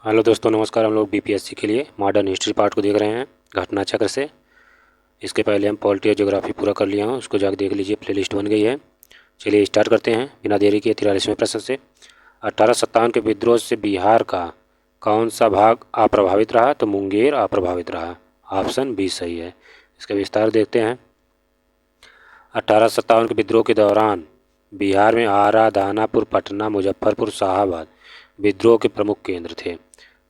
Hello दोस्तों, नमस्कार। हम लोग बीपीएससी के लिए मॉडर्न हिस्ट्री पार्ट को देख रहे हैं घटना चक्र से। इसके पहले हम पॉलिटी और ज्योग्राफी पूरा कर लिया हूँ, उसको जाकर देख लीजिए, प्लेलिस्ट बन गई है। चलिए स्टार्ट करते हैं बिना देरी के 43वें प्रश्न से। 1857 के विद्रोह से बिहार का कौन सा भाग अप्रभावित रहा? तो मुंगेर अप्रभावित रहा। ऑप्शन बी सही है। इसका विस्तार देखते हैं। 1857 के विद्रोह के दौरान बिहार में आरा, दानापुर, पटना, मुजफ्फरपुर, शाहाबाद विद्रोह के प्रमुख केंद्र थे।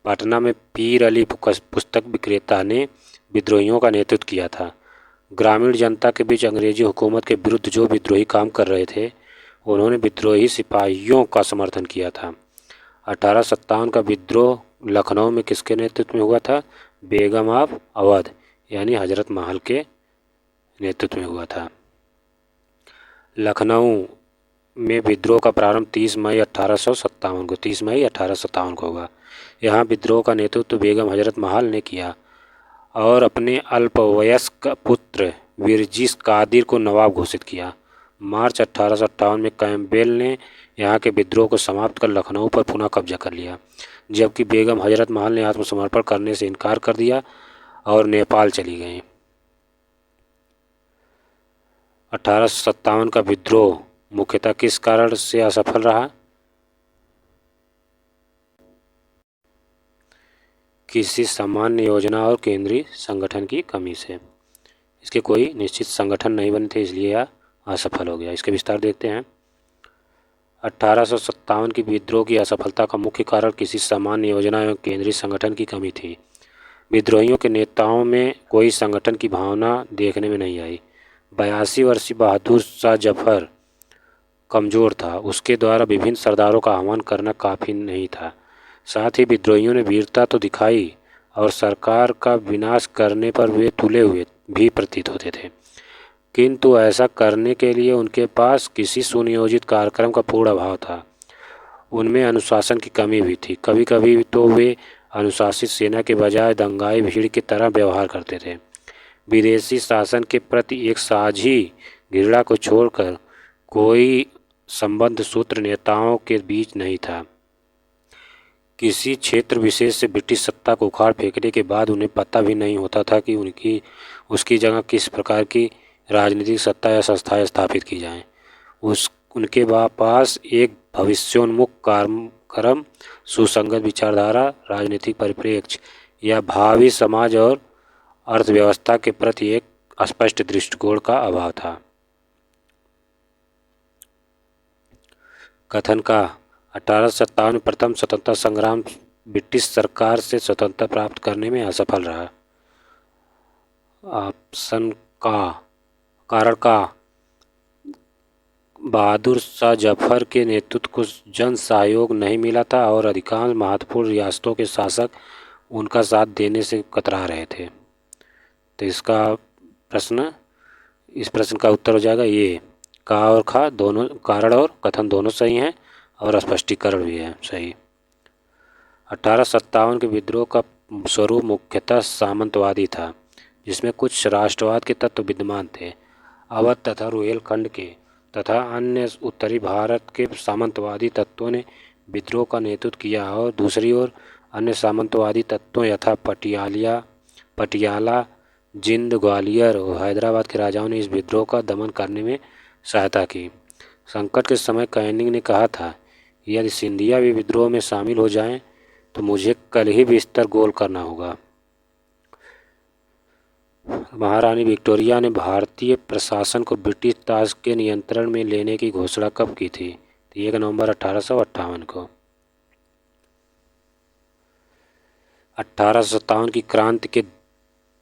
पटना में पीर अली पुस्तक विक्रेता ने विद्रोहियों का नेतृत्व किया था। ग्रामीण जनता के बीच अंग्रेजी हुकूमत के विरुद्ध जो विद्रोही काम कर रहे थे, उन्होंने विद्रोही सिपाहियों का समर्थन किया था। 1857 का विद्रोह लखनऊ में किसके नेतृत्व में हुआ था? बेगम ऑफ अवध यानी हजरत महल के नेतृत्व में हुआ था। लखनऊ में विद्रोह का प्रारंभ 30 मई 1857 को होगा। यहाँ विद्रोह का नेतृत्व बेगम हजरत महल ने किया और अपने अल्पवयस्क पुत्र विरजिस कादिर को नवाब घोषित किया। मार्च 1858 में कैम्पबेल ने यहाँ के विद्रोह को समाप्त कर लखनऊ पर पुनः कब्जा कर लिया, जबकि बेगम हजरत महल ने आत्मसमर्पण करने से इनकार कर दिया और नेपाल चली गईं। 1857 का विद्रोह मुख्यतः किस कारण से असफल रहा? किसी सामान्य योजना और केंद्रीय संगठन की कमी से। इसके कोई निश्चित संगठन नहीं बने थे, इसलिए यह असफल हो गया। इसके विस्तार देखते हैं। 1857 की विद्रोह की असफलता का मुख्य कारण किसी सामान्य योजना एवं केंद्रीय संगठन की कमी थी। विद्रोहियों के नेताओं में कोई संगठन की भावना देखने में नहीं आई। 82 वर्षीय बहादुर शाह जफर कमज़ोर था, उसके द्वारा विभिन्न सरदारों का आह्वान करना काफ़ी नहीं था। साथ ही विद्रोहियों ने वीरता तो दिखाई और सरकार का विनाश करने पर वे तुले हुए भी प्रतीत होते थे, किंतु ऐसा करने के लिए उनके पास किसी सुनियोजित कार्यक्रम का पूर्ण अभाव था। उनमें अनुशासन की कमी भी थी। कभी कभी तो वे अनुशासित सेना के बजाय दंगाई भीड़ की तरह व्यवहार करते थे। विदेशी शासन के प्रति एक साझी घृणा को छोड़कर कोई संबंध सूत्र नेताओं के बीच नहीं था। किसी क्षेत्र विशेष से ब्रिटिश सत्ता को उखाड़ फेंकने के बाद उन्हें पता भी नहीं होता था कि उसकी जगह किस प्रकार की राजनीतिक सत्ता या संस्थाएं स्थापित की जाएं। उनके पास एक भविष्योन्मुख कार्यक्रम, सुसंगत विचारधारा, राजनीतिक परिप्रेक्ष्य या भावी समाज और अर्थव्यवस्था के प्रति एक स्पष्ट दृष्टिकोण का अभाव था। कथन का 1857 में प्रथम स्वतंत्रता संग्राम ब्रिटिश सरकार से स्वतंत्रता प्राप्त करने में असफल रहा। ऑप्शन का कारण का बहादुर शाह जफर के नेतृत्व को जन सहयोग नहीं मिला था और अधिकांश महत्वपूर्ण रियासतों के शासक उनका साथ देने से कतरा रहे थे। तो इस प्रश्न का उत्तर हो जाएगा ये। का और खा दोनों, कारण और कथन दोनों सही हैं और स्पष्टीकरण भी है सही। 1857 के विद्रोह का स्वरूप मुख्यतः सामंतवादी था, जिसमें कुछ राष्ट्रवाद के तत्व विद्यमान थे। अवध तथा रुहेलखंड के तथा अन्य उत्तरी भारत के सामंतवादी तत्वों ने विद्रोह का नेतृत्व किया और दूसरी ओर अन्य सामंतवादी तत्वों यथा पटियाला, जिंद, ग्वालियर और हैदराबाद के राजाओं ने इस विद्रोह का दमन करने में सहायता की। संकट के समय कैनिंग ने कहा था, यदि सिंधिया भी विद्रोह में शामिल हो जाएं तो मुझे कल ही बिस्तर गोल करना होगा। महारानी विक्टोरिया ने भारतीय प्रशासन को ब्रिटिश ताज के नियंत्रण में लेने की घोषणा कब की थी? 1 नवंबर 1858 को। 1857 की क्रांति के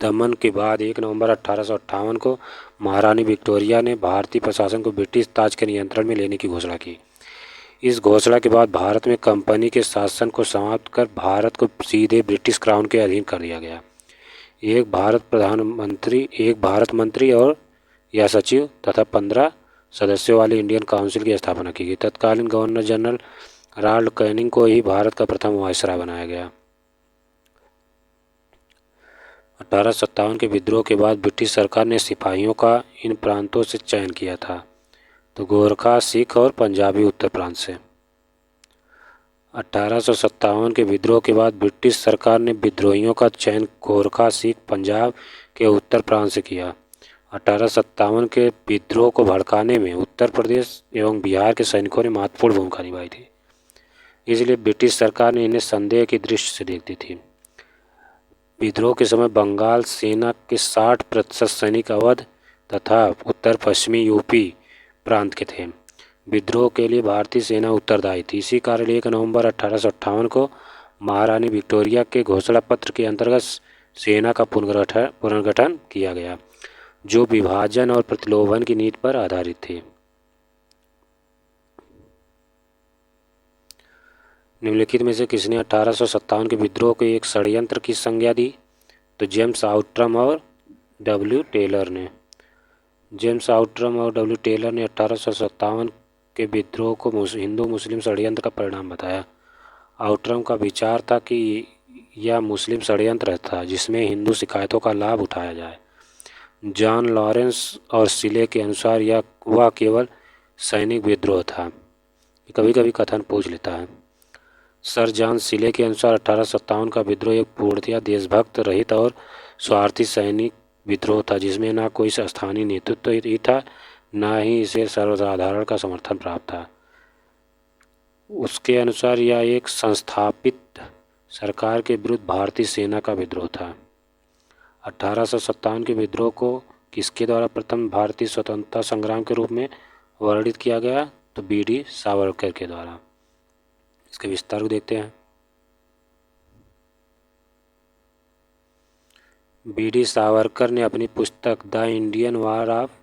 दमन के बाद 1 नवंबर 1858 को महारानी विक्टोरिया ने भारतीय प्रशासन को ब्रिटिश ताज के नियंत्रण में लेने की घोषणा की। इस घोषणा के बाद भारत में कंपनी के शासन को समाप्त कर भारत को सीधे ब्रिटिश क्राउन के अधीन कर दिया गया। एक भारत मंत्री और या सचिव तथा 15 सदस्यों वाली इंडियन काउंसिल की स्थापना की गई। तत्कालीन गवर्नर जनरल लॉर्ड कैनिंग को ही भारत का प्रथम वायसराय बनाया गया। 1857 के विद्रोह के बाद ब्रिटिश सरकार ने सिपाहियों का इन प्रांतों से चयन किया था, तो गोरखा, सिख और पंजाबी उत्तर प्रांत से। 1857 के विद्रोह के बाद ब्रिटिश सरकार ने विद्रोहियों का चयन गोरखा, सिख, पंजाब के उत्तर प्रांत से किया। 1857 के विद्रोह को भड़काने में उत्तर प्रदेश एवं बिहार के सैनिकों ने महत्वपूर्ण भूमिका निभाई थी, इसलिए ब्रिटिश सरकार ने इन्हें संदेह की दृष्टि से देखती थी। विद्रोह के समय बंगाल सेना के 60% सैनिक अवध तथा उत्तर पश्चिमी यूपी प्रांत के थे। विद्रोह के लिए भारतीय सेना उत्तरदायी थी। इसी कारण 1 नवंबर 1858 को महारानी विक्टोरिया के घोषणा पत्र के अंतर्गत सेना का पुनर्गठन किया गया, जो विभाजन और प्रतिलोभन की नीति पर आधारित थी। निम्नलिखित में से किसने 1857 के विद्रोह को एक षड्यंत्र की संज्ञा दी? तो जेम्स आउट्रम और डब्ल्यू टेलर ने। जेम्स आउट्रम और डब्ल्यू टेलर ने 1857 के विद्रोह को हिंदू मुस्लिम षड्यंत्र का परिणाम बताया। आउट्रम का विचार था कि यह मुस्लिम षड्यंत्र था जिसमें हिंदू शिकायतों का लाभ उठाया जाए। जॉन लॉरेंस और सिले के अनुसार वह केवल सैनिक विद्रोह था। कभी कभी कथन पूछ लेता है। सर जॉन सिले के अनुसार 1857 का विद्रोह एक पूर्णतया देशभक्त रहित और स्वार्थी सैनिक विद्रोह था, जिसमें न कोई स्थानीय नेतृत्व ही था, न ही इसे सर्वसाधारण का समर्थन प्राप्त था। उसके अनुसार यह एक संस्थापित सरकार के विरुद्ध भारतीय सेना का विद्रोह था। 1857 के विद्रोह को किसके द्वारा प्रथम भारतीय स्वतंत्रता संग्राम के रूप में वर्णित किया गया? तो बी.डी. सावरकर के द्वारा। इसके विस्तार को देखते हैं। बी.डी. सावरकर ने अपनी पुस्तक the Indian war of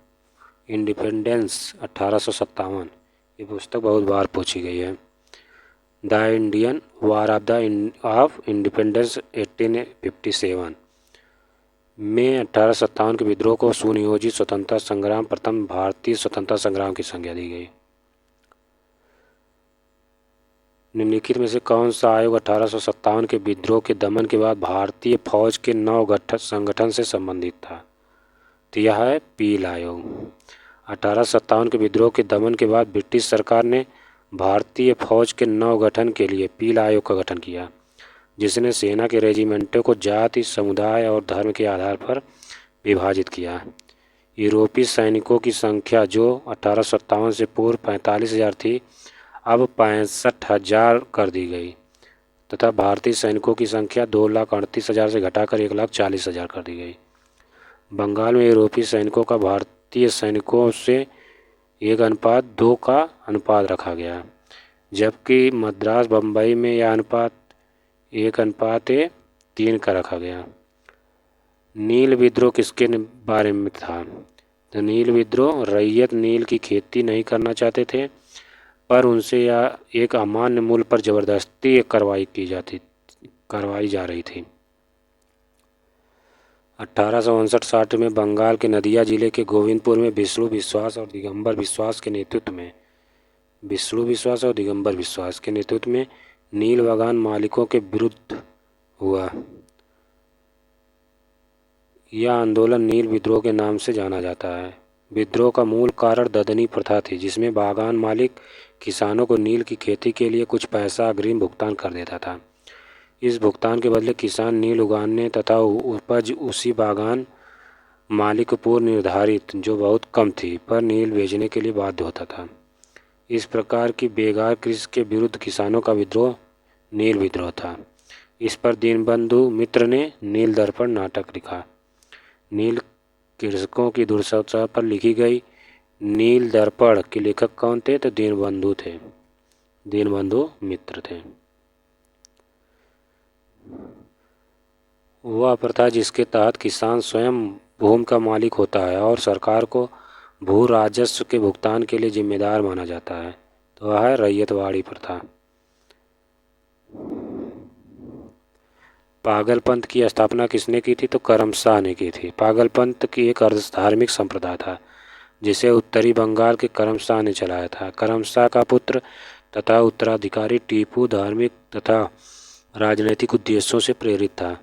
independence 1857, ये पुस्तक बहुत बार पूछी गई है। The Indian war of independence 1857 में 1857 के विद्रोह को सुनियोजित स्वतंत्रता संग्राम, प्रथम भारतीय स्वतंत्रता संग्राम की संज्ञा दी गई। निम्नलिखित में से कौन सा आयोग 1857 के विद्रोह के दमन के बाद भारतीय फौज के नव संगठन से संबंधित था? तो यह है पील आयोग। 1857 के विद्रोह के दमन के बाद ब्रिटिश सरकार ने भारतीय फौज के नव गठन के लिए पील आयोग का गठन किया, जिसने सेना के रेजिमेंटों को जाति, समुदाय और धर्म के आधार पर विभाजित किया। यूरोपीय सैनिकों की संख्या जो 1857 से पूर्व 45,000 थी, अब 65,000 कर दी गई तथा भारतीय सैनिकों की संख्या 2,38,000 से घटाकर 1,40,000 कर दी गई। बंगाल में यूरोपीय सैनिकों का भारतीय सैनिकों से 1:2 का अनुपात रखा गया, जबकि मद्रास, बम्बई में यह अनुपात 1:3 का रखा गया। नील विद्रोह किसके बारे में था? तो नील विद्रोह रैयत नील की खेती नहीं करना चाहते थे, पर उनसे यह एक अमान्य मूल्य पर जबरदस्ती करवाई जा रही थी। 1859-60 में बंगाल के नदिया जिले के गोविंदपुर में विष्णु विश्वास और दिगंबर विश्वास के नेतृत्व में नील बागान मालिकों के विरुद्ध हुआ। यह आंदोलन नील विद्रोह के नाम से जाना जाता है। विद्रोह का मूल कारण ददनी प्रथा थी, जिसमें बागान मालिक किसानों को नील की खेती के लिए कुछ पैसा अग्रिम भुगतान कर देता था। इस भुगतान के बदले किसान नील उगाने तथा उपज उसी बागान मालिक को पूर्व निर्धारित, जो बहुत कम थी, पर नील बेचने के लिए बाध्य होता था। इस प्रकार की बेगार कृषि के विरुद्ध किसानों का विद्रोह नील विद्रोह था। इस पर दीनबंधु मित्र ने नील दर्पण नाटक लिखा। नील कृषकों की दुर्दशा पर लिखी गई नील दर्पण के लेखक कौन थे? तो दीनबंधु मित्र थे। वह प्रथा जिसके तहत किसान स्वयं भूमि का मालिक होता है और सरकार को भू राजस्व के भुगतान के लिए जिम्मेदार माना जाता है, तो वह है रैयतवाड़ी प्रथा। पागलपंथ की स्थापना किसने की थी? तो करमशाह ने की थी। पागलपंथ की एक अर्धधार्मिक संप्रदाय था, जिसे उत्तरी बंगाल के करमशाह ने चलाया था। करमशाह का पुत्र तथा उत्तराधिकारी टीपू धार्मिक तथा राजनैतिक उद्देश्यों से प्रेरित था।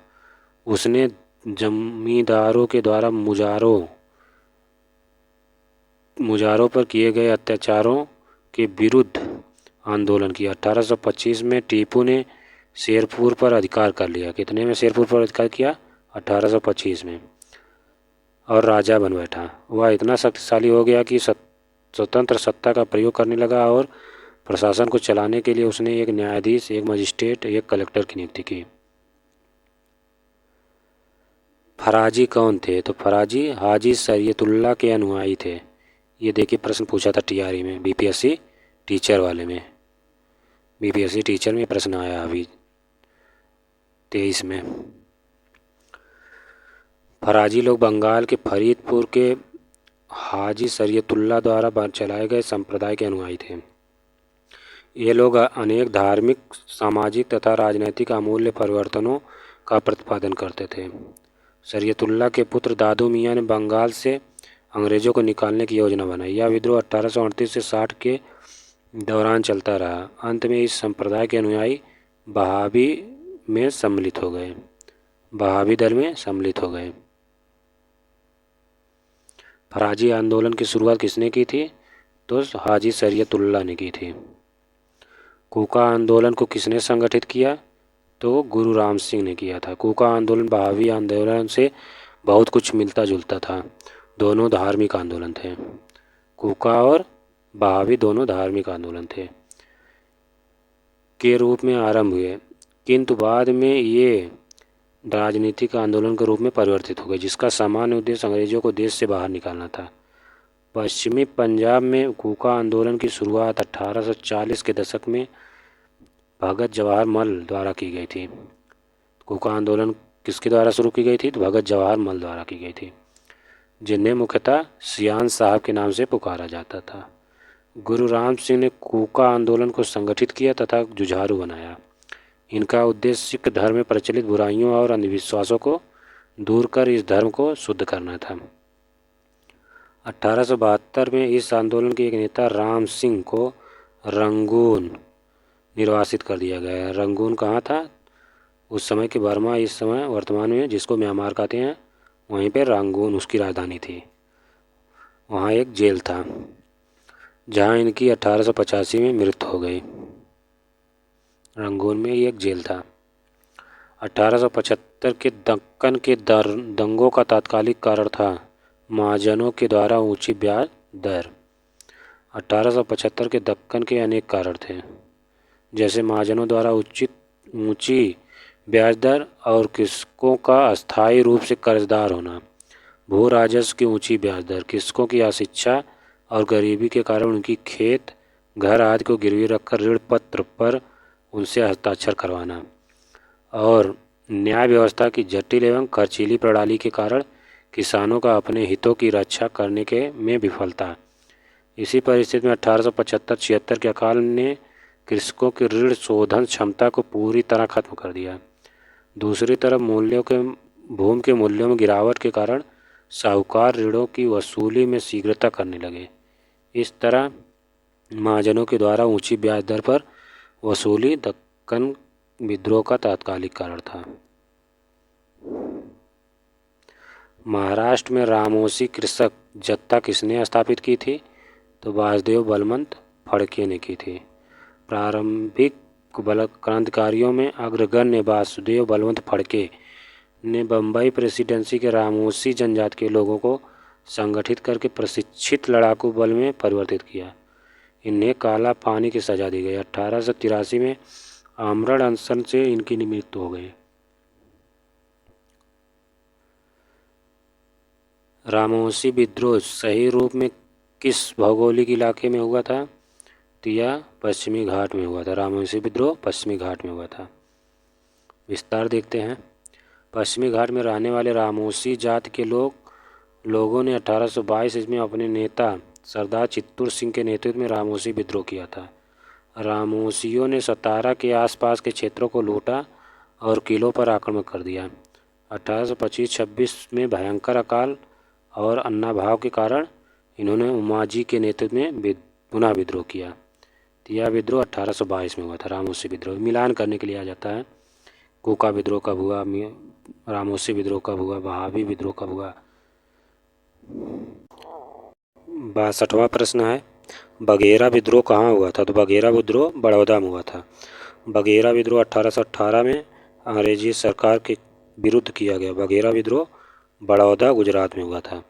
उसने जमींदारों के द्वारा मुजारों पर किए गए अत्याचारों के विरुद्ध आंदोलन किया। 1825 में टीपू ने शेरपुर पर अधिकार कर लिया। कितने में शेरपुर पर अधिकार किया? 1825 में। और राजा बन बैठा। वह इतना शक्तिशाली हो गया कि स्वतंत्र सत्ता का प्रयोग करने लगा और प्रशासन को चलाने के लिए उसने एक न्यायाधीश, एक मजिस्ट्रेट, एक कलेक्टर की नियुक्ति की। फराजी कौन थे? तो फराजी हाजी शरीयतुल्लाह के अनुयायी थे। ये देखिए प्रश्न पूछा था टीआरई में, बीपीएससी टीचर वाले में। बीपीएससी टीचर में प्रश्न आया अभी 23 में। फराजी लोग बंगाल के फरीदपुर के हाजी शरीयतुल्लाह द्वारा चलाए गए संप्रदाय के अनुयायी थे। ये लोग अनेक धार्मिक, सामाजिक तथा राजनैतिक अमूल्य परिवर्तनों का प्रतिपादन करते थे। शरीयतुल्लाह के पुत्र दादू मियाँ ने बंगाल से अंग्रेज़ों को निकालने की योजना बनाई। यह विद्रोह 1838 से 60 के दौरान चलता रहा। अंत में इस संप्रदाय के अनुयायी बहावी में सम्मिलित हो गए। बहावी दल में सम्मिलित हो गए। फराजी आंदोलन की शुरुआत किसने की थी? तो हाजी शरीयतुल्लाह ने की थी। कूका आंदोलन को किसने संगठित किया? तो गुरु राम सिंह ने किया था। कूका आंदोलन बहावी आंदोलन से बहुत कुछ मिलता जुलता था। दोनों धार्मिक आंदोलन थे। कूका और बहावी दोनों धार्मिक आंदोलन थे के रूप में आरंभ हुए, किंतु बाद में ये राजनीतिक आंदोलन के रूप में परिवर्तित हो गए, जिसका सामान्य उद्देश्य अंग्रेजों को देश से बाहर निकालना था। पश्चिमी पंजाब में कूका आंदोलन की शुरुआत 1840 के दशक में भगत जवाहर मल द्वारा की गई थी। कूका आंदोलन किसके द्वारा शुरू की गई थी? तो भगत जवाहर मल द्वारा की गई थी, जिन्हें मुख्यतः सियान साहब के नाम से पुकारा जाता था। गुरु राम सिंह ने कूका आंदोलन को संगठित किया तथा जुझारू बनाया। इनका उद्देश्य सिख धर्म में प्रचलित बुराइयों और अंधविश्वासों को दूर कर इस धर्म को शुद्ध करना था। 1872 में इस आंदोलन के एक नेता राम सिंह को रंगून निर्वासित कर दिया गया। रंगून कहाँ था? उस समय के बर्मा, इस समय वर्तमान में जिसको म्यांमार कहते हैं, वहीं पे रंगून उसकी राजधानी थी। वहाँ एक जेल था जहाँ इनकी 1885 में मृत्यु हो गई। रंगून में ये एक जेल था। 1875 के दक्कन के दंगों का तात्कालिक कारण था महाजनों के द्वारा ऊंची ब्याज दर। 1875 के दक्कन के अनेक कारण थे, जैसे महाजनों द्वारा ऊंची ब्याज दर और कृषकों का अस्थायी रूप से कर्जदार होना, भू राजस्व की ऊंची ब्याज दर, कृषकों की अशिक्षा और गरीबी के कारण उनकी खेत, घर आदि को गिरवी रखकर ऋण पत्र पर उनसे हस्ताक्षर करवाना, और न्याय व्यवस्था की जटिल एवं खर्चीली प्रणाली के कारण किसानों का अपने हितों की रक्षा करने के में विफलता। इसी परिस्थिति में 1875-76 के अकाल ने कृषकों की ऋण शोधन क्षमता को पूरी तरह खत्म कर दिया। दूसरी तरफ भूमि के मूल्यों में गिरावट के कारण साहूकार ऋणों की वसूली में शीघ्रता करने लगे। इस तरह महाजनों के द्वारा ऊंची ब्याज दर पर वसूली दक्कन विद्रोह का तात्कालिक कारण था। महाराष्ट्र में रामोसी कृषक जत्था किसने स्थापित की थी? तो वासुदेव बलवंत फड़के ने की थी। प्रारंभिक क्रांतिकारियों में अग्रगण्य वासुदेव बलवंत फड़के ने बम्बई प्रेसिडेंसी के रामोसी जनजाति के लोगों को संगठित करके प्रशिक्षित लड़ाकू बल में परिवर्तित किया। इन्हें काला पानी की सजा दी गई। 1883 में आमरण अनशन से इनकी मृत्यु हो गई। रामोसी विद्रोह सही रूप में किस भौगोलिक इलाके में हुआ था? तो यह पश्चिमी घाट में हुआ था। रामोसी विद्रोह पश्चिमी घाट में हुआ था। विस्तार देखते हैं। पश्चिमी घाट में रहने वाले रामोसी जाति के लोगों ने 1822 ईस्वी में अपने नेता सरदार चित्तूर सिंह के नेतृत्व में रामोसी विद्रोह किया था। रामोसियों ने सतारा के आसपास के क्षेत्रों को लूटा और किलों पर आक्रमण कर दिया। 1825-26 में भयंकर अकाल और अन्नाभाव के कारण इन्होंने उमाजी के नेतृत्व में पुनः विद्रोह किया। तो यह विद्रोह 1822 में हुआ था। रामोसी विद्रोह मिलान करने के लिए आ जाता है। कूका विद्रोह कब हुआ, रामोसी विद्रोह कब हुआ, बहावी विद्रोह कब हुआ। 62वां प्रश्न है, बघेरा विद्रोह कहाँ हुआ था? तो बघेरा विद्रोह बड़ौदा में हुआ था। बघेरा विद्रोह 1818 में अंग्रेजी सरकार के विरुद्ध किया गया। बघेरा विद्रोह बड़ौदा गुजरात में हुआ था।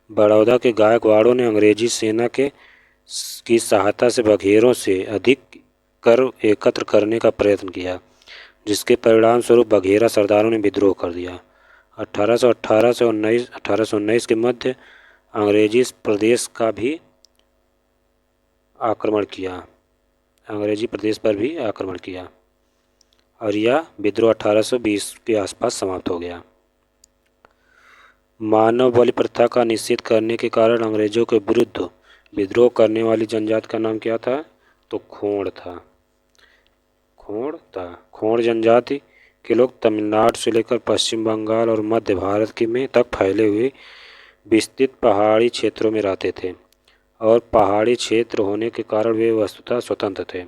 बड़ौदा के गायकवाड़ों ने अंग्रेजी सेना की सहायता से बघेरों से अधिक कर एकत्र करने का प्रयत्न किया, जिसके परिणाम स्वरूप बघेरा सरदारों ने विद्रोह कर दिया। 1818 से 1819 के मध्य अंग्रेजी प्रदेश का भी आक्रमण किया, अंग्रेजी प्रदेश पर भी आक्रमण किया और यह विद्रोह 1820 के आसपास समाप्त हो गया। मानव बलि प्रथा का निषेध करने के कारण अंग्रेजों के विरुद्ध विद्रोह करने वाली जनजाति का नाम क्या था? तो खोड़ था। खोड़ जनजाति के लोग तमिलनाडु से लेकर पश्चिम बंगाल और मध्य भारत के में तक फैले हुए विस्तृत पहाड़ी क्षेत्रों में रहते थे और पहाड़ी क्षेत्र होने के कारण वे वस्तुतः स्वतंत्र थे।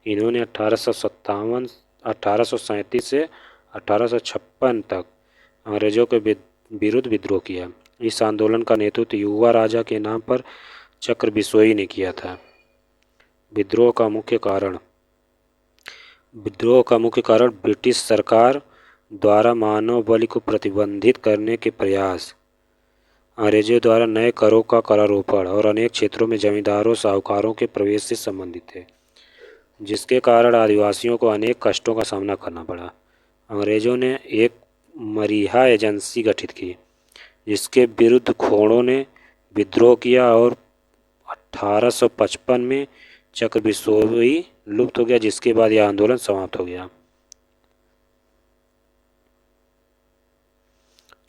इन्होंने 1837 से 1856 तक अंग्रेजों के विरुद्ध विद्रोह किया। इस आंदोलन का नेतृत्व युवा राजा के नाम पर चक्र बिसोई ने किया था। विद्रोह का मुख्य कारण ब्रिटिश सरकार द्वारा मानव बलि को प्रतिबंधित करने के प्रयास, अंग्रेजों द्वारा नए करों का करारोपण और अनेक क्षेत्रों में जमींदारों साहूकारों के प्रवेश से संबंधित थे, जिसके कारण आदिवासियों को अनेक कष्टों का सामना करना पड़ा। अंग्रेजों ने एक मरीहा एजेंसी गठित की, जिसके विरुद्ध खोड़ों ने विद्रोह किया और 1855 में चक्र बिसोई लुप्त हो गया, जिसके बाद यह आंदोलन समाप्त हो गया।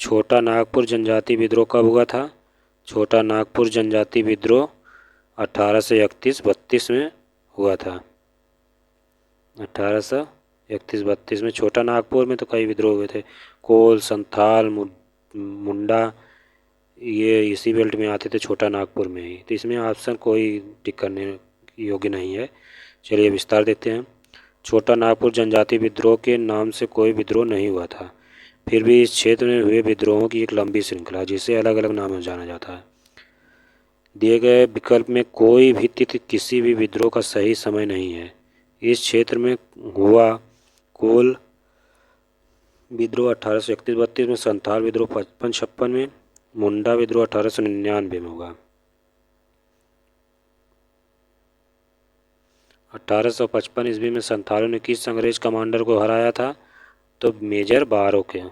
छोटा नागपुर जनजाति विद्रोह कब हुआ था? छोटा नागपुर जनजाति विद्रोह 1831-32 में हुआ था। 1831-32 में छोटा नागपुर में तो कई विद्रोह हुए थे। कोल, संथाल, मुंडा ये इसी बेल्ट में आते थे, छोटा नागपुर में ही। तो इसमें ऑप्शन कोई टिक करने योग्य नहीं है। चलिए विस्तार देखते हैं। छोटा नागपुर जनजाति विद्रोह के नाम से कोई विद्रोह नहीं हुआ था, फिर भी इस क्षेत्र में हुए विद्रोहों की एक लंबी श्रृंखला, जिसे अलग अलग नामों से जाना जाता है। दिए गए विकल्प में कोई भी तिथि किसी भी विद्रोह का सही समय नहीं है। इस क्षेत्र में हुआ कोल विद्रोह 1831-32 में, संथाल विद्रोह 55-56 में, मुंडा विद्रोह 1899 में हुआ। 1855 ईस्वी में संथालों ने किस अंग्रेज कमांडर को हराया था? तो मेजर बारो के।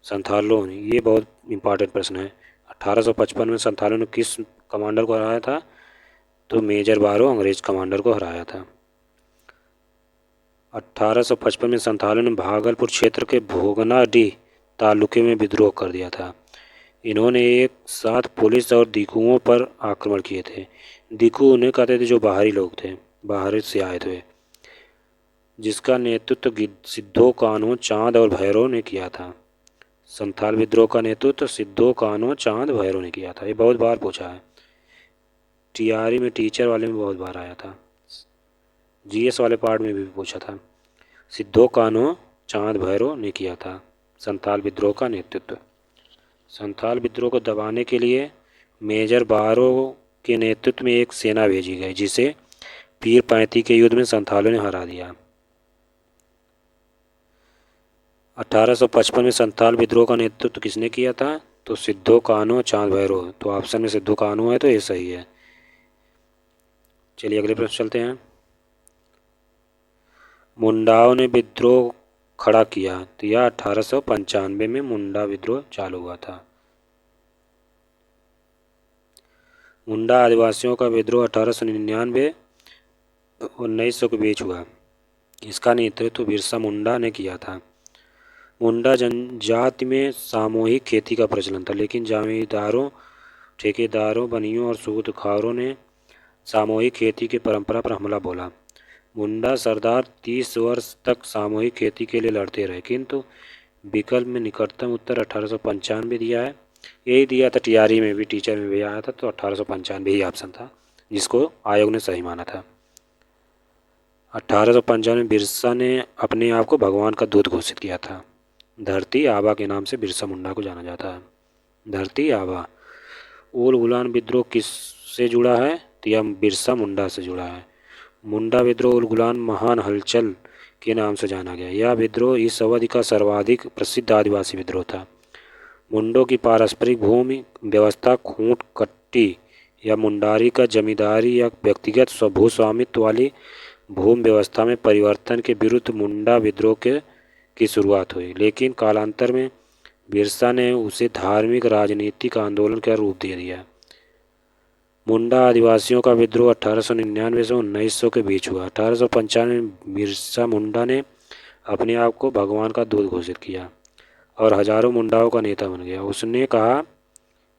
संथालों ने, ये बहुत इंपॉर्टेंट प्रश्न है। 1855 में संथालों ने किस कमांडर को हराया था? तो मेजर बारो अंग्रेज कमांडर को हराया था। 1855 में संथालों ने भागलपुर क्षेत्र के भोगनाडीह तालुके में विद्रोह कर दिया था। इन्होंने एक साथ पुलिस और दिकुओं पर आक्रमण किए थे। दिकू उन्हें कहते थे जो बाहरी लोग थे, बाहर से आए थे, जिसका नेतृत्व सिद्धो कान्हो, चांद और भैरव ने किया था। संथाल विद्रोह का नेतृत्व सिद्धो कान्हो, चांद, भैरव ने किया था। ये बहुत बार पूछा है, टीआरई में टीचर वाले में बहुत बार आया था, जीएस वाले पार्ट में भी पूछा था। सिद्धो कान्हो, चांद, भैरव ने किया था संथाल विद्रोह का नेतृत्व। संथाल विद्रोह को दबाने के लिए मेजर बारो के नेतृत्व में एक सेना भेजी गई, जिसे पीर पैंती के युद्ध में संथालों ने हरा दिया। 1855 में संथाल विद्रोह का नेतृत्व किसने किया था? तो सिद्धो कान्हो, चांद, भैरव। तो ऑप्शन में सिद्धो कान्हो है, तो ये सही है। चलिए अगले प्रश्न चलते हैं। मुंडाओं ने विद्रोह खड़ा किया, तो यह 1895 में मुंडा विद्रोह चालू हुआ था। मुंडा आदिवासियों का विद्रोह 1899-1900 के बीच हुआ। इसका नेतृत्व बिरसा मुंडा ने किया था। मुंडा जनजाति में सामूहिक खेती का प्रचलन था, लेकिन जमींदारों, ठेकेदारों, बनियों और सूदखोरों ने सामूहिक खेती की परंपरा पर हमला बोला। मुंडा सरदार 30 वर्ष तक सामूहिक खेती के लिए लड़ते रहे, किंतु विकल्प में निकटतम उत्तर 1895 दिया है। यही दिया था, टीआरई में भी, टीचर में भी आया था, तो 1895 ही ऑप्शन था, जिसको आयोग ने सही माना था। 1895 में बिरसा ने अपने आप को भगवान का दूत घोषित किया था। धरती आबा के नाम से बिरसा मुंडा को जाना जाता है। धरती आबा। उल गुलान विद्रोह किससे जुड़ा है? यह बिरसा मुंडा से जुड़ा है। मुंडा विद्रोह उल गुलान महान हलचल के नाम से जाना गया। यह विद्रोह इस अवधि का सर्वाधिक प्रसिद्ध आदिवासी विद्रोह था। मुंडों की पारस्परिक भूमि व्यवस्था खूंट कट्टी या मुंडारी का जमींदारी या व्यक्तिगत भूस्वामित्व वाली भूमि व्यवस्था में परिवर्तन के विरुद्ध मुंडा विद्रोह की शुरुआत हुई, लेकिन कालांतर में बिरसा ने उसे धार्मिक राजनीतिक आंदोलन का रूप दे दिया। मुंडा आदिवासियों का विद्रोह 1899 से 1900 के बीच हुआ। 1895 में बिरसा मुंडा ने अपने आप को भगवान का दूत घोषित किया और हजारों मुंडाओं का नेता बन गया। उसने कहा,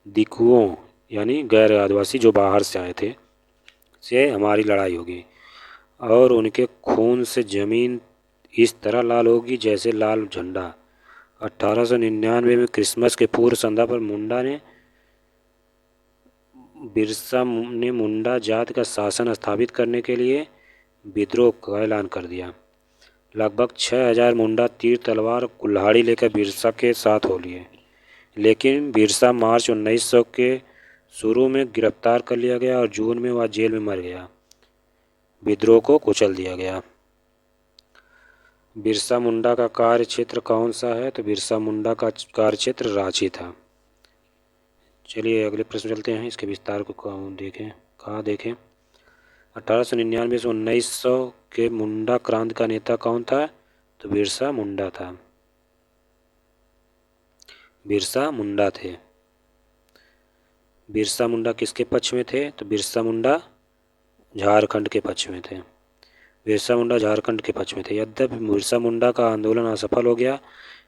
दिकुओं यानी गैर आदिवासी जो बाहर से आए थे से हमारी लड़ाई होगी और उनके खून से ज़मीन इस तरह लाल होगी जैसे लाल झंडा। 1899 में क्रिसमस के पूर्व संध्या पर बिरसा ने मुंडा जाति का शासन स्थापित करने के लिए विद्रोह का ऐलान कर दिया। लगभग 6000 मुंडा तीर तलवार कुल्हाड़ी लेकर बिरसा के साथ हो लिए, लेकिन बिरसा मार्च 1900 के शुरू में गिरफ्तार कर लिया गया और जून में वह जेल में मर गया। विद्रोह को कुचल दिया गया। बिरसा मुंडा का कार्य क्षेत्र कौन सा है? तो बिरसा मुंडा का कार्य क्षेत्र रांची था। चलिए अगले प्रश्न चलते हैं, इसके विस्तार को कहाँ देखें। 1899 से 1900 के मुंडा क्रांति का नेता कौन था? तो बिरसा मुंडा था। बिरसा मुंडा थे। बिरसा मुंडा किसके पक्ष में थे? तो बिरसा मुंडा झारखंड के पक्ष में थे। बिरसा मुंडा झारखंड के पक्ष में थे। यद्यपि बिरसा मुंडा का आंदोलन असफल हो गया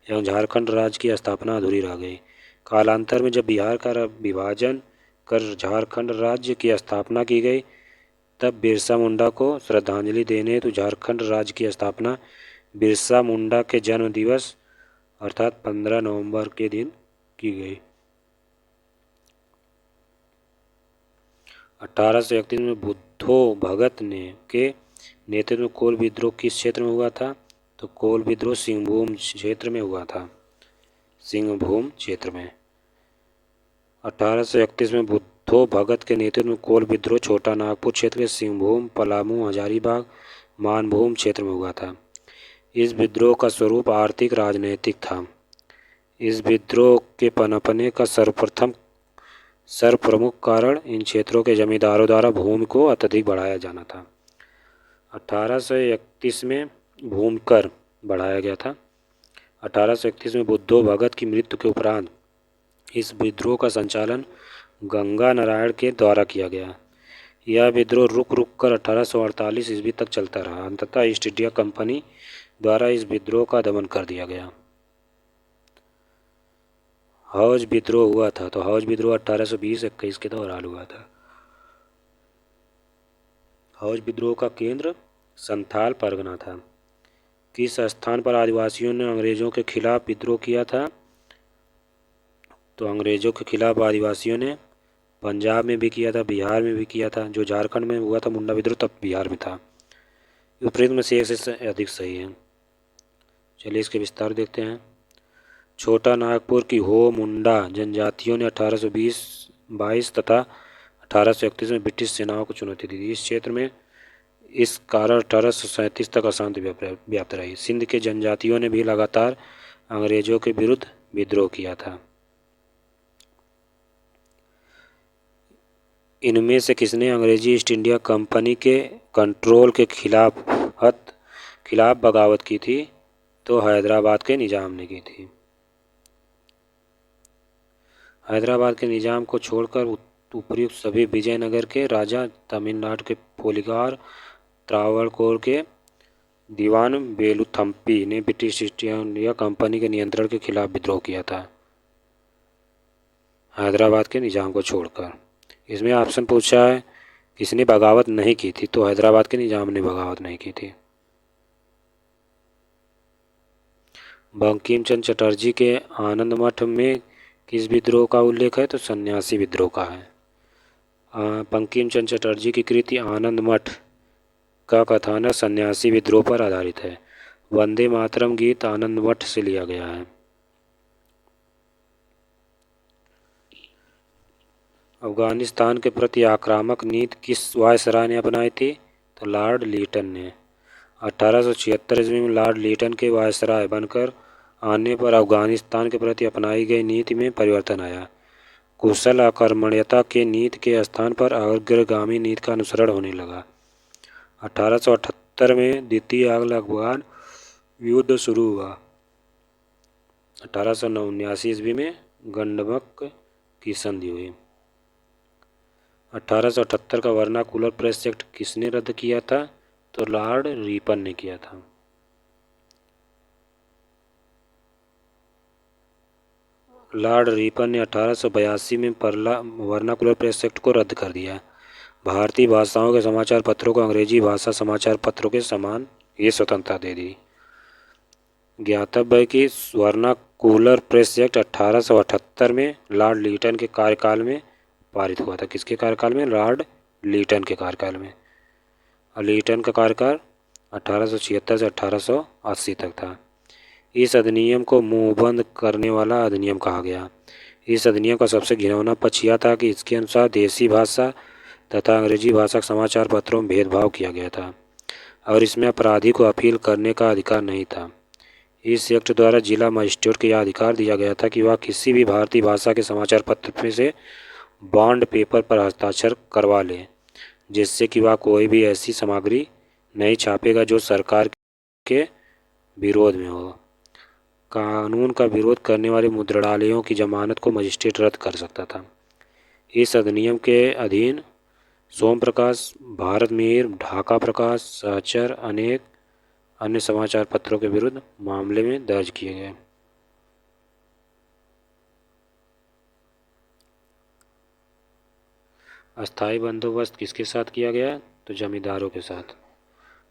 एवं झारखंड राज्य की स्थापना अधूरी रह गई। कालांतर में जब बिहार का विभाजन कर झारखंड राज्य की स्थापना की गई, तब बिरसा मुंडा को श्रद्धांजलि देने हेतु झारखंड राज्य की स्थापना बिरसा मुंडा के जन्म दिवस अर्थात 15 नवंबर के दिन की गई। 1831 में बुद्धो भगत के नेतृत्व में कोल विद्रोह किस क्षेत्र में हुआ था? तो कोल विद्रोह सिंहभूम क्षेत्र में हुआ था। सिंहभूम क्षेत्र में 1831 में बुद्धो भगत के नेतृत्व में कोल विद्रोह छोटा नागपुर क्षेत्र के सिंहभूम, पलामू, हजारीबाग, मानभूम क्षेत्र में हुआ था। इस विद्रोह का स्वरूप आर्थिक राजनीतिक था। इस विद्रोह के पनपने का सर्वप्रमुख कारण इन क्षेत्रों के जमींदारों द्वारा भूमि को अत्यधिक बढ़ाया जाना था। 1831 में भूमि कर बढ़ाया गया था। 1831 में बुद्धो भगत की मृत्यु के उपरांत इस विद्रोह का संचालन गंगा नारायण के द्वारा किया गया। यह विद्रोह रुक कर 1848 ईस्वी तक चलता रहा। अंततः ईस्ट इंडिया कंपनी द्वारा इस विद्रोह का दमन कर दिया गया। हौज विद्रोह हुआ था, तो हौज विद्रोह 1820-21 के दौरान हुआ था। हौज विद्रोह का केंद्र संथाल परगना था। किस स्थान पर आदिवासियों ने अंग्रेजों के खिलाफ विद्रोह किया था? तो अंग्रेजों के खिलाफ आदिवासियों ने पंजाब में भी किया था, बिहार में भी किया था। जो झारखंड में हुआ था मुंडा विद्रोह, तब बिहार में था। विपरीत में से एक से अधिक सही है। चलिए इसके विस्तार देखते हैं। छोटा नागपुर की हो मुंडा जनजातियों ने 1820-22 तथा 1831 में ब्रिटिश सेनाओं को चुनौती दी थी। इस क्षेत्र में इस कारण 1837 तक अशांति व्याप्त रही। सिंध के जनजातियों ने भी लगातार अंग्रेजों के विरुद्ध विद्रोह किया था। इनमें से किसने अंग्रेजी ईस्ट इंडिया कंपनी के कंट्रोल के खिलाफ बगावत की थी? तो हैदराबाद के निजाम ने की थी। हैदराबाद के निजाम को छोड़कर उपर्युक्त सभी विजयनगर के राजा, तमिलनाडु के पोलिगार, त्रावणकोर के दीवान वेलुथम्पी ने ब्रिटिश ईस्ट इंडिया कंपनी के नियंत्रण के खिलाफ विद्रोह किया था। हैदराबाद के निजाम को छोड़कर। इसमें ऑप्शन पूछा है किसने बगावत नहीं की थी, तो हैदराबाद के निजाम ने बगावत नहीं की थी। बंकिम चंद्र चटर्जी के आनंद मठ में किस विद्रोह का उल्लेख है? तो सन्यासी विद्रोह का है। बंकिम चंद्र चटर्जी की कृति आनंद मठ का कथानक सन्यासी विद्रोह पर आधारित है। वंदे मातरम गीत आनंद मठ से लिया गया है। अफगानिस्तान के प्रति आक्रामक नीति किस वायसराय ने अपनाई थी? तो लॉर्ड लीटन ने। 1876 ईस्वी में लॉर्ड लीटन के वायसराय बनकर आने पर अफगानिस्तान के प्रति अपनाई गई नीति में परिवर्तन आया। कुशल आक्रमणीयता के नीति के स्थान पर अग्रगामी नीति का अनुसरण होने लगा। 1878 में द्वितीय आंग्ल अफगान युद्ध शुरू हुआ। 1879 ईस्वी में गंडमक की संधि हुई। 1878 का वर्नाकुलर प्रेस एक्ट किसने रद्द किया था? तो लॉर्ड रिपन ने किया था। लॉर्ड रिपन ने 1882 में वर्नाकुलर प्रेस एक्ट को रद्द कर दिया। भारतीय भाषाओं के समाचार पत्रों को अंग्रेजी भाषा समाचार पत्रों के समान ये स्वतंत्रता दे दी। ज्ञातव्य है कि वर्नाकुलर प्रेस एक्ट 1878 में लॉर्ड लीटन के कार्यकाल में पारित हुआ था। किसके कार्यकाल में? लॉर्ड लीटन के कार्यकाल में। और लीटन का कार्यकाल 1876 से 1880 तक था। इस अधिनियम को मुंहबंद करने वाला अधिनियम कहा गया। इस अधिनियम का सबसे घिनौना पक्ष यह था कि इसके अनुसार देसी भाषा तथा अंग्रेजी भाषा समाचार पत्रों में भेदभाव किया गया था और इसमें अपराधी को अपील करने का अधिकार नहीं था। इस एक्ट द्वारा जिला मजिस्ट्रेट को यह अधिकार दिया गया था कि वह किसी भी भारतीय भाषा के समाचार पत्र में से बॉन्ड पेपर पर हस्ताक्षर करवा ले, जिससे कि वह कोई भी ऐसी सामग्री नहीं छापेगा जो सरकार के विरोध में हो। कानून का विरोध करने वाले मुद्रणालयों की जमानत को मजिस्ट्रेट रद्द कर सकता था। इस अधिनियम के अधीन सोम प्रकाश, भारत मिहिर, ढाका प्रकाश, सहचर अनेक अन्य समाचार पत्रों के विरुद्ध मामले में दर्ज किए गए। अस्थायी बंदोबस्त किसके साथ किया गया? तो जमींदारों के साथ।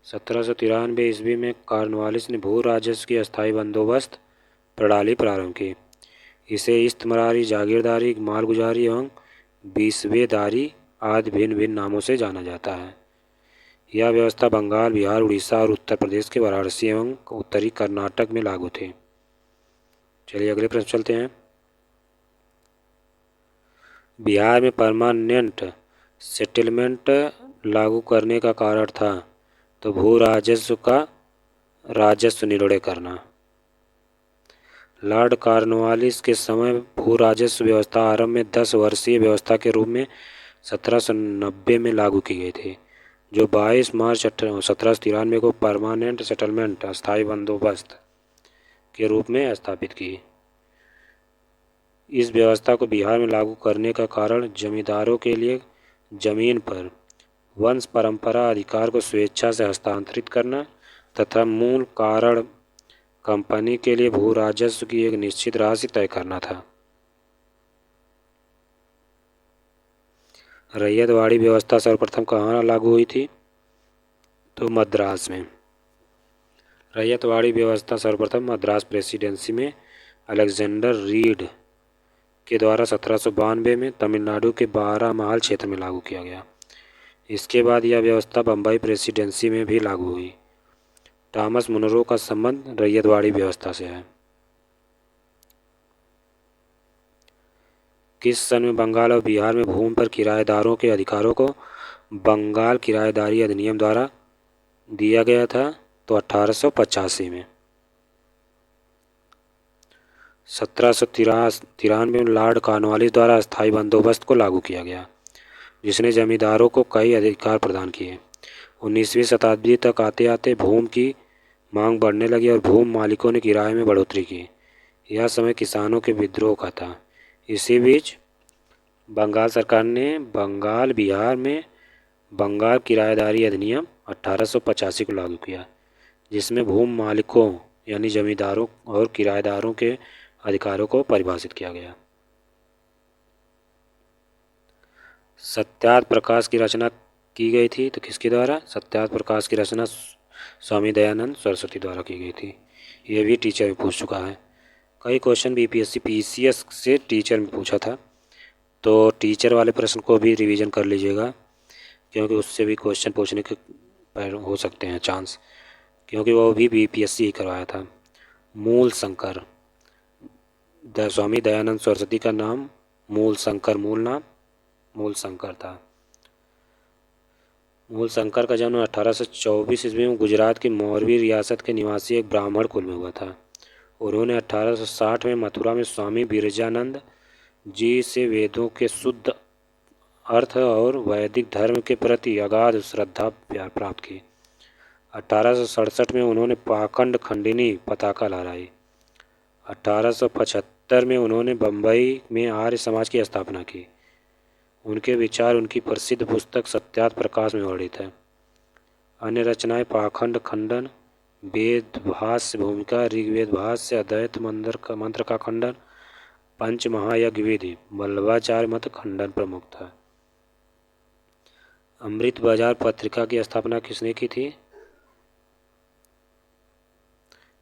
1793 ईस्वी में कॉर्नवालिस ने भू राजस्व की अस्थायी बंदोबस्त प्रणाली प्रारंभ की। इसे इस्तमरारी, जागीरदारी, मालगुजारी एवं बीसवेदारी आदि भिन्न भिन्न नामों से जाना जाता है। यह व्यवस्था बंगाल, बिहार, उड़ीसा और उत्तर प्रदेश के वाराणसी एवं उत्तरी कर्नाटक में लागू थी। चलिए अगले प्रश्न चलते हैं। बिहार में परमानेंट सेटलमेंट लागू करने का कारण था तो भू राजस्व का राजस्व निर्णय करना। लॉर्ड कॉर्नवालिस के समय भू राजस्व व्यवस्था आरंभ में 10 वर्षीय व्यवस्था के रूप में 1790 में लागू की गई थी, जो 22 मार्च 1793 को परमानेंट सेटलमेंट अस्थायी बंदोबस्त के रूप में स्थापित की। इस व्यवस्था को बिहार में लागू करने का कारण जमींदारों के लिए जमीन पर वंश परंपरा अधिकार को स्वेच्छा से हस्तांतरित करना तथा मूल कारण कंपनी के लिए भू राजस्व की एक निश्चित राशि तय करना था। रैयतवाड़ी व्यवस्था सर्वप्रथम कहाँ लागू हुई थी? तो मद्रास में। रैयतवाड़ी व्यवस्था सर्वप्रथम मद्रास प्रेसिडेंसी में अलेक्जेंडर रीड के द्वारा 1792 में तमिलनाडु के बारामहल क्षेत्र में लागू किया गया। इसके बाद यह व्यवस्था बम्बई प्रेसिडेंसी में भी लागू हुई। थॉमस मुनरो का संबंध रैयतवाड़ी व्यवस्था से है। किस सन में बंगाल और बिहार में भूमि पर किराएदारों के अधिकारों को बंगाल किराएदारी अधिनियम द्वारा दिया गया था? तो 1885 में। 1793 में लॉर्ड कॉर्नवालिस द्वारा अस्थायी बंदोबस्त को लागू किया गया, जिसने जमींदारों को कई अधिकार प्रदान किए। 19वीं शताब्दी तक आते आते भूमि की मांग बढ़ने लगी और भूमि मालिकों ने किराए में बढ़ोतरी की। यह समय किसानों के विद्रोह का था। इसी बीच बंगाल सरकार ने बिहार में बंगाल किराएदारी अधिनियम 1885 को लागू किया, जिसमें भूमि मालिकों यानी जमींदारों और किराएदारों के अधिकारों को परिभाषित किया गया। सत्यार्थ प्रकाश की रचना की गई थी तो किसके द्वारा? सत्यार्थ प्रकाश की रचना स्वामी दयानंद सरस्वती द्वारा की गई थी। ये भी टीचर में पूछ चुका है। कई क्वेश्चन बीपीएससी पीसीएस से टीचर में पूछा था, तो टीचर वाले प्रश्न को भी रिवीजन कर लीजिएगा, क्योंकि उससे भी क्वेश्चन पूछने के हो सकते हैं चांस, क्योंकि वो भी बीपीएससी ही करवाया था। मूल शंकर, स्वामी दयानंद सरस्वती का नाम मूल शंकर मूल नाम, मूलशंकर था। मूलशंकर का जन्म 1824 ईस्वी में गुजरात की मौरवी रियासत के निवासी एक ब्राह्मण कुल में हुआ था। उन्होंने 1860 में मथुरा में स्वामी बिरजानंद जी से वेदों के शुद्ध अर्थ और वैदिक धर्म के प्रति अगाध श्रद्धा प्राप्त की। 1867 में उन्होंने पाखंड खंडिनी पताका लहराई। 1875 में उन्होंने बम्बई में आर्य समाज की स्थापना की। उनके विचार उनकी प्रसिद्ध पुस्तक सत्यार्थ प्रकाश में वर्णित है। अन्य रचनाएं पाखंड खंडन, वेद भाष्य भूमिका, ऋग्वेद भाष्य, अद्वैत मंत्र का खंडन, पंच महायज्ञ विधि, वल्लभाचार्य मत खंडन प्रमुख था। अमृत बाजार पत्रिका की स्थापना किसने की थी?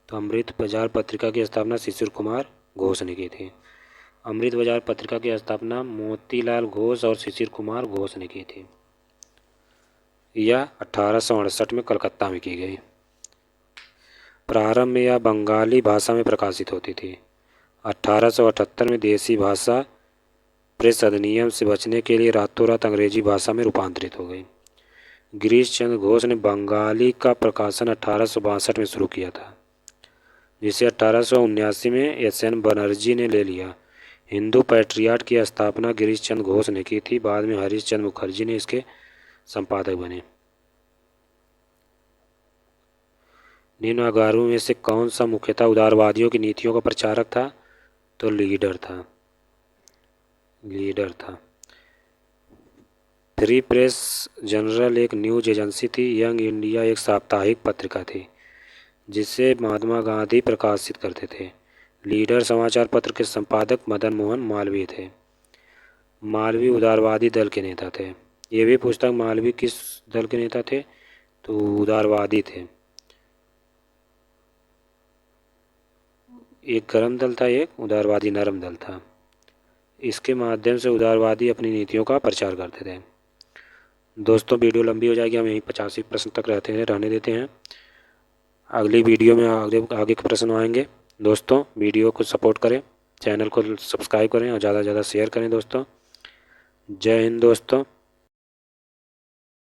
तो अमृत बाजार पत्रिका की स्थापना शिशिर कुमार घोष ने की थी। अमृत बाजार पत्रिका की स्थापना मोतीलाल घोष और शिशिर कुमार घोष ने की थी। यह 1868 में कलकत्ता में की गई। प्रारंभ में यह बंगाली भाषा में प्रकाशित होती थी। 1878 में देसी भाषा प्रेस अधिनियम से बचने के लिए रातों रात अंग्रेजी भाषा में रूपांतरित हो गई। गिरीश चंद्र घोष ने बंगाली का प्रकाशन 1862 में शुरू किया था, जिसे 1879 में एस.एन. बनर्जी ने ले लिया। हिंदू पैट्रियाट की स्थापना गिरीश चंद्र घोष ने की थी। बाद में हरीश चंद्र मुखर्जी ने इसके संपादक बने। निम्न अगारों में से कौन सा मुख्यतः उदारवादियों की नीतियों का प्रचारक था? तो लीडर था। फ्री प्रेस जनरल एक न्यूज एजेंसी थी। यंग इंडिया एक साप्ताहिक पत्रिका थी जिसे महात्मा गांधी प्रकाशित करते थे। लीडर समाचार पत्र के संपादक मदन मोहन मालवीय थे। मालवीय उदारवादी दल के नेता थे। ये भी पुस्तक मालवीय किस दल के नेता थे? तो उदारवादी थे। एक गर्म दल था, एक उदारवादी नरम दल था। इसके माध्यम से उदारवादी अपनी नीतियों का प्रचार करते थे। दोस्तों वीडियो लंबी हो जाएगी, हम यहीं 85 प्रश्न तक रहने देते हैं। अगली वीडियो में आगे के प्रश्न आएंगे। दोस्तों वीडियो को सपोर्ट करें, चैनल को सब्सक्राइब करें और ज़्यादा से ज़्यादा शेयर करें दोस्तों। जय हिंद दोस्तों।